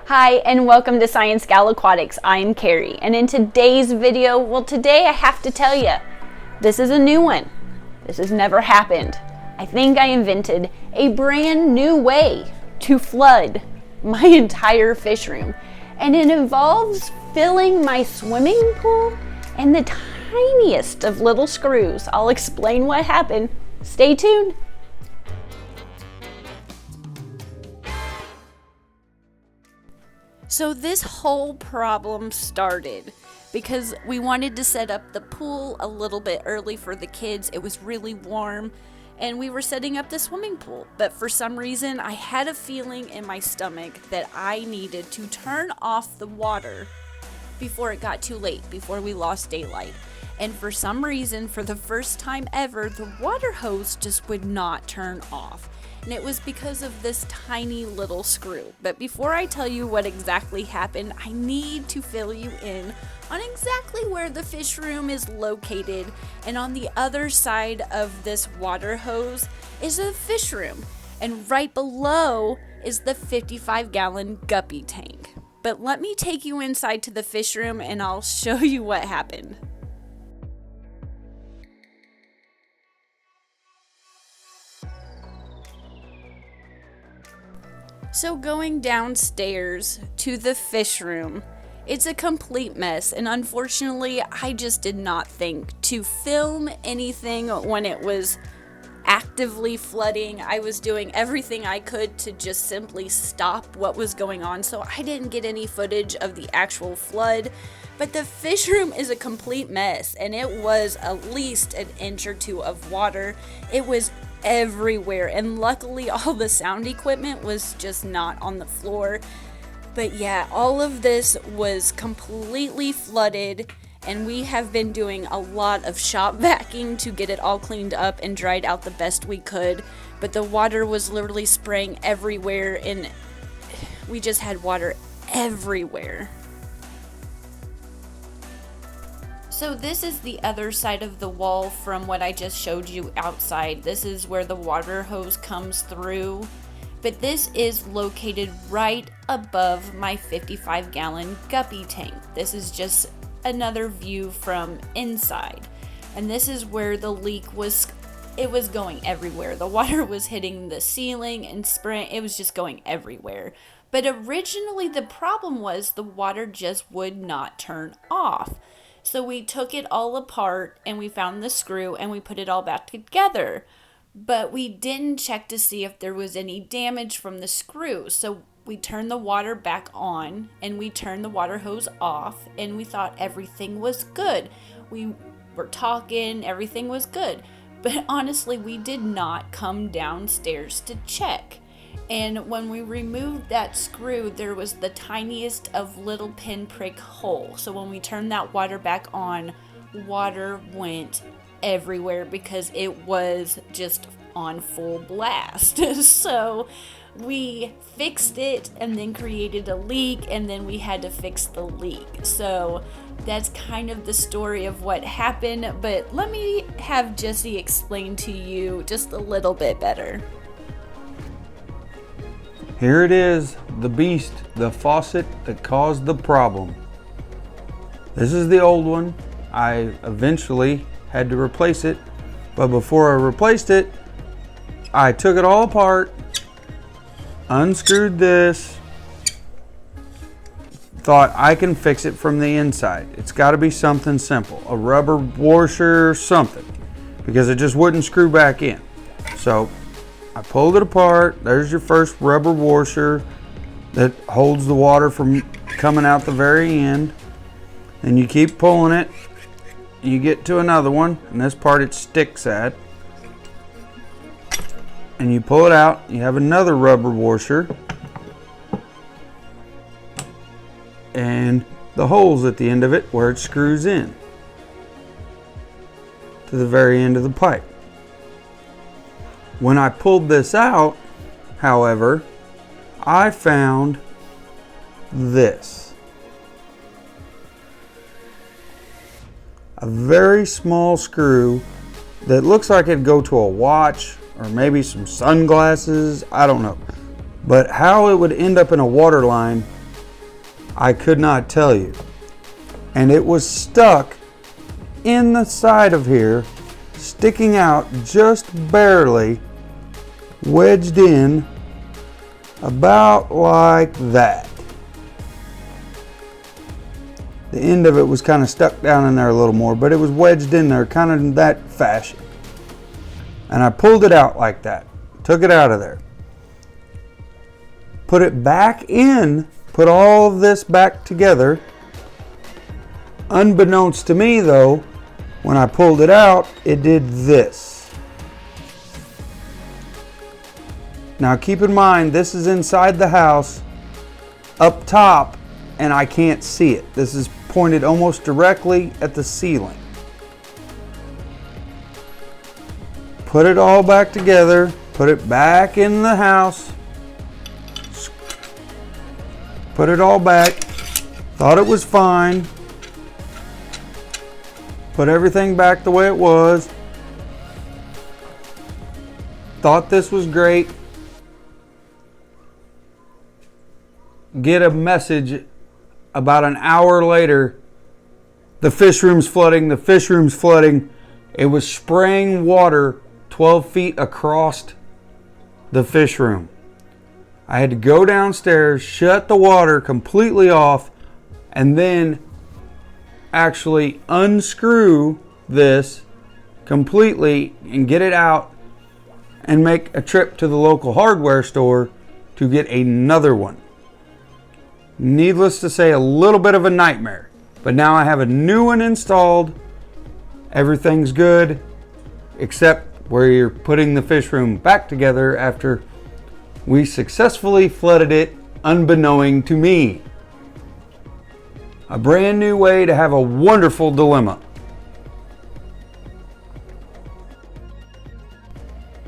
Hi, and welcome to ScienceGal Aquatics. I'm Kerri, and in today's video, today I have to tell you, this is a new one. This has never happened. I think I invented a brand new way to flood my entire fish room, and it involves filling my swimming pool and the tiniest of little screws. I'll explain what happened. Stay tuned. So this whole problem started because we wanted to set up the pool a little bit early for the kids. It was really warm and we were setting up the swimming pool. But for some reason, I had a feeling in my stomach that I needed to turn off the water before it got too late, before we lost daylight. And for some reason, for the first time ever, the water hose just would not turn off. And it was because of this tiny little screw. But before I tell you what exactly happened, I need to fill you in on exactly where the fish room is located. And on the other side of this water hose is a fish room. And right below is the 55-gallon guppy tank. But let me take you inside to the fish room and I'll show you what happened. So going downstairs to the fish room, it's a complete mess, and unfortunately I just did not think to film anything when it was actively flooding. I was doing everything I could to just simply stop what was going on, so I didn't get any footage of the actual flood. But the fish room is a complete mess, and it was at least an inch or two of water. It was everywhere, and luckily all the sound equipment was just not on the floor. But yeah, all of this was completely flooded, and we have been doing a lot of shop vacuuming to get it all cleaned up and dried out the best we could. But the water was literally spraying everywhere, and we just had water everywhere. So this is the other side of the wall from what I just showed you outside. This is where the water hose comes through. But this is located right above my 55-gallon guppy tank. This is just another view from inside. And this is where the leak was. It was going everywhere. The water was hitting the ceiling and spraying. It was just going everywhere. But originally the problem was the water just would not turn off. So we took it all apart and we found the screw and we put it all back together. But we didn't check to see if there was any damage from the screw. So we turned the water back on and we turned the water hose off and we thought everything was good. We were talking, everything was good. But honestly, we did not come downstairs to check. And when we removed that screw, there was the tiniest of little pinprick hole. So when we turned that water back on, water went everywhere because it was just on full blast. So we fixed it and then created a leak, and then we had to fix the leak. So that's kind of the story of what happened. But let me have Jesse explain to you just a little bit better. Here it is, the beast, the faucet that caused the problem. This is the old one. I eventually had to replace it, but before I replaced it, I took it all apart, unscrewed this, thought I can fix it from the inside. It's got to be something simple, a rubber washer, something, because it just wouldn't screw back in. So I pulled it apart. There's your first rubber washer that holds the water from coming out the very end. Then you keep pulling it. You get to another one, and this part it sticks at. And you pull it out. You have another rubber washer. And the holes at the end of it where it screws in to the very end of the pipe. When I pulled this out, however, I found this. A very small screw that looks like it'd go to a watch or maybe some sunglasses, I don't know. But how it would end up in a water line, I could not tell you. And it was stuck in the side of here, sticking out just barely, wedged in about like that. The end of it was kind of stuck down in there a little more, but it was wedged in there kind of in that fashion. And I pulled it out like that, took it out of there, put it back in, put all of this back together. Unbeknownst to me though, when I pulled it out, it did this. Now keep in mind, this is inside the house, up top, and I can't see it. This is pointed almost directly at the ceiling. Put it all back together, put it back in the house, put it all back, thought it was fine, put everything back the way it was, thought this was great. Get a message about an hour later, the fish room's flooding, the fish room's flooding. It was spraying water 12 feet across the fish room. I had to go downstairs, shut the water completely off, and then actually unscrew this completely and get it out and make a trip to the local hardware store to get another one. Needless to say, a little bit of a nightmare, but now I have a new one installed. Everything's good except where you're putting the fish room back together after we successfully flooded it unbeknown to me. A brand new way to have a wonderful dilemma.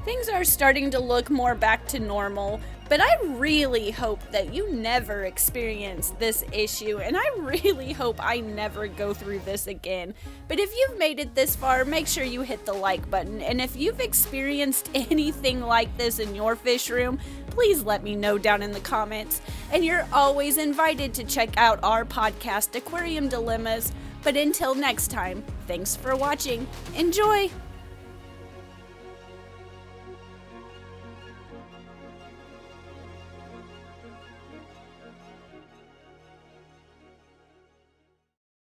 Things are starting to look more back to normal, but I really hope that you never experience this issue, and I really hope I never go through this again. But if you've made it this far, make sure you hit the like button, and if you've experienced anything like this in your fish room, please let me know down in the comments. And you're always invited to check out our podcast, Aquarium Dilemmas. But until next time, thanks for watching. Enjoy!